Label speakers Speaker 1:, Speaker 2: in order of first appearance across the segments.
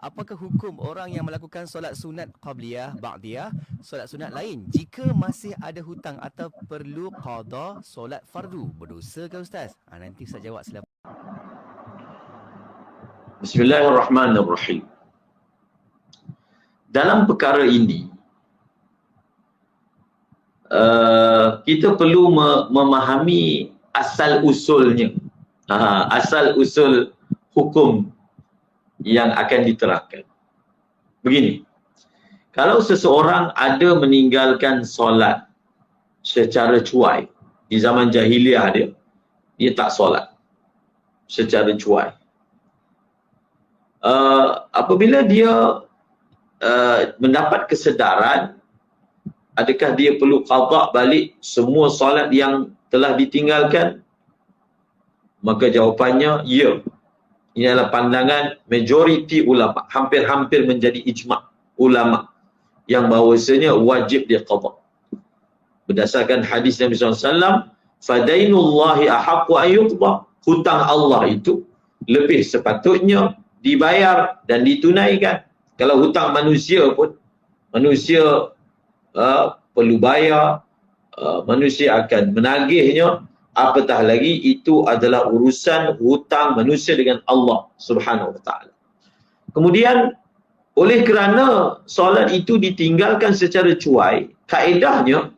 Speaker 1: Apakah hukum orang yang melakukan solat sunat qabliyah, ba'diyah, solat sunat lain jika masih ada hutang atau perlu qada solat fardu? Berdosa ke Ustaz? Nanti Ustaz jawab sila.
Speaker 2: Bismillahirrahmanirrahim. Dalam perkara ini, kita perlu memahami asal usulnya, asal usul hukum yang akan diterapkan. Begini, kalau seseorang ada meninggalkan solat secara cuai, di zaman jahiliah dia tak solat secara cuai. Apabila dia mendapat kesedaran, adakah dia perlu qada balik semua solat yang telah ditinggalkan? Maka jawapannya ya. Ini adalah pandangan majoriti ulama, hampir-hampir menjadi ijma' ulama yang bahawasanya wajib dia qada. Berdasarkan hadis Nabi SAW, fadainullahi ahaqqu an yuqda, hutang Allah itu lebih sepatutnya dibayar dan ditunaikan. Kalau hutang manusia pun, manusia perlu bayar, manusia akan menagihnya, apatah lagi itu adalah urusan hutang manusia dengan Allah Subhanahu Wa Taala. Kemudian, oleh kerana solat itu ditinggalkan secara cuai, kaedahnya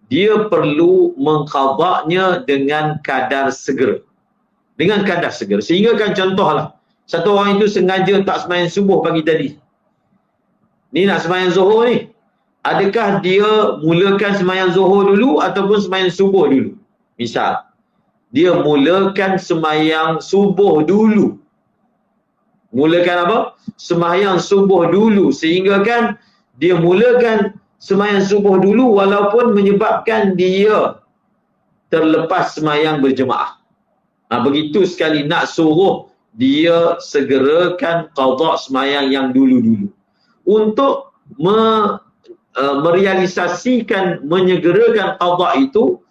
Speaker 2: dia perlu mengqadanya dengan kadar segera. Dengan kadar segera. Sehingga kan contohlah, satu orang itu sengaja tak sembahyang subuh pagi tadi. Ni nak sembahyang zuhur ni. Adakah dia mulakan sembahyang zuhur dulu ataupun sembahyang subuh dulu? Misal, dia mulakan sembahyang subuh dulu. Mulakan apa? Sembahyang subuh dulu. Sehingga kan dia mulakan sembahyang subuh dulu walaupun menyebabkan dia terlepas sembahyang berjemaah. Begitu sekali nak suruh dia segerakan qada sembahyang yang dulu-dulu. Untuk merealisasikan, menyegerakan qada itu,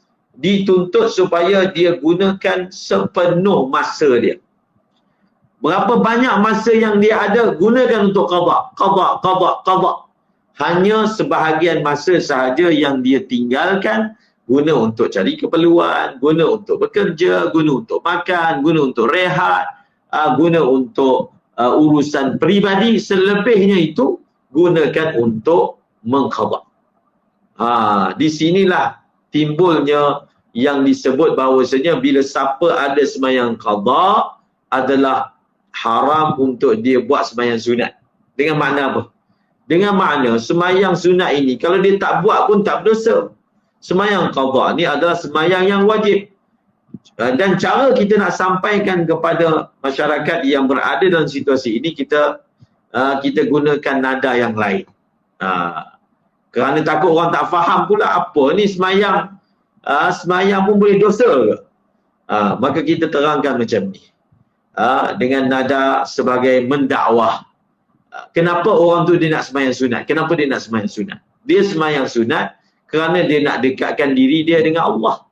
Speaker 2: dituntut supaya dia gunakan sepenuh masa dia. Berapa banyak masa yang dia ada, gunakan untuk qada. Hanya sebahagian masa sahaja yang dia tinggalkan, guna untuk cari keperluan, guna untuk bekerja, guna untuk makan, guna untuk rehat, guna untuk urusan peribadi. Selebihnya itu gunakan untuk mengqada. Di sinilah timbulnya yang disebut bahawasanya bila siapa ada sembahyang qada adalah haram untuk dia buat sembahyang sunat. Dengan makna apa? Dengan makna sembahyang sunat ini kalau dia tak buat pun tak berdosa. Sembahyang qada ni adalah sembahyang yang wajib. Dan cara kita nak sampaikan kepada masyarakat yang berada dalam situasi ini, kita gunakan nada yang lain. Kerana takut orang tak faham pula apa ni sembahyang. Sembahyang pun boleh dosa ke? Maka kita terangkan macam ni. Dengan nada sebagai mendakwah. Kenapa orang tu dia nak sembahyang sunat? Kenapa dia nak sembahyang sunat? Dia sembahyang sunat kerana dia nak dekatkan diri dia dengan Allah.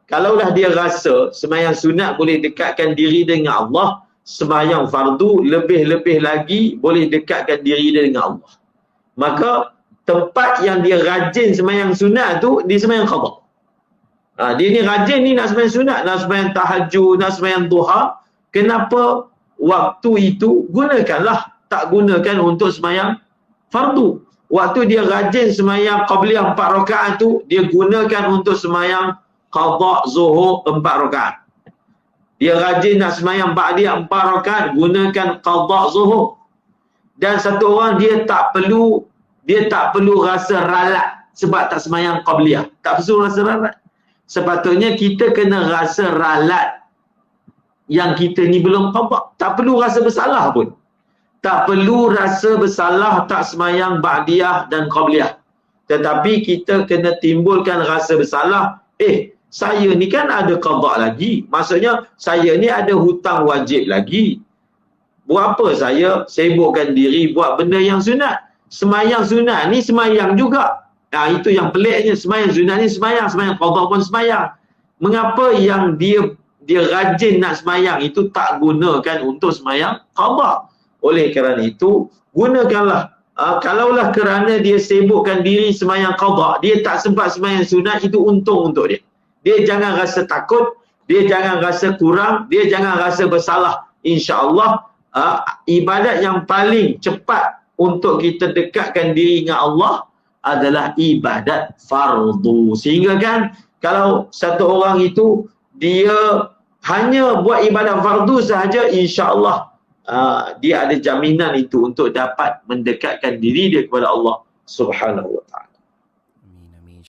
Speaker 2: Kalaulah dia rasa sembahyang sunat boleh dekatkan diri dengan Allah, sembahyang fardu lebih-lebih lagi boleh dekatkan diri dia dengan Allah. Maka tempat yang dia rajin sembahyang sunat tu, dia sembahyang qada. Dia ni rajin ni nak sembahyang sunat, nak sembahyang tahajud, nak sembahyang duha. Kenapa waktu itu gunakanlah, tak gunakan untuk sembahyang fardu. Waktu dia rajin sembahyang qabliyah 4 rakaat tu, dia gunakan untuk sembahyang qada zuhur 4 rakaat. Dia rajin nak sembahyang ba'diyah 4 rakaat, gunakan qada zuhur. Dan satu orang dia tak perlu rasa ralat sebab tak sembahyang qabliyah. Tak perlu rasa ralat. Sepatutnya kita kena rasa ralat yang kita ni belum qada. Tak perlu rasa bersalah pun. Tak perlu rasa bersalah tak sembahyang ba'diyah dan qabliyah. Tetapi kita kena timbulkan rasa bersalah. Saya ni kan ada qada lagi. Maksudnya saya ni ada hutang wajib lagi. Buat apa saya sibukkan diri buat benda yang sunat? Sembahyang sunat ni sembahyang juga. Itu yang peliknya. Sembahyang sunat ni sembahyang qada pun sembahyang. Mengapa yang dia rajin nak sembahyang itu tak gunakan untuk sembahyang qada? Oleh kerana itu, gunakanlah. Kalaulah kerana dia sibukkan diri sembahyang qada, dia tak sempat sembahyang sunat, itu untung untuk dia. Dia jangan rasa takut, dia jangan rasa kurang, dia jangan rasa bersalah. InsyaAllah, ibadat yang paling cepat untuk kita dekatkan diri dengan Allah adalah ibadat fardu. Sehingga kan, kalau satu orang itu, dia hanya buat ibadat fardu sahaja, insya-Allah dia ada jaminan itu untuk dapat mendekatkan diri dia kepada Allah Subhanahu wa taala.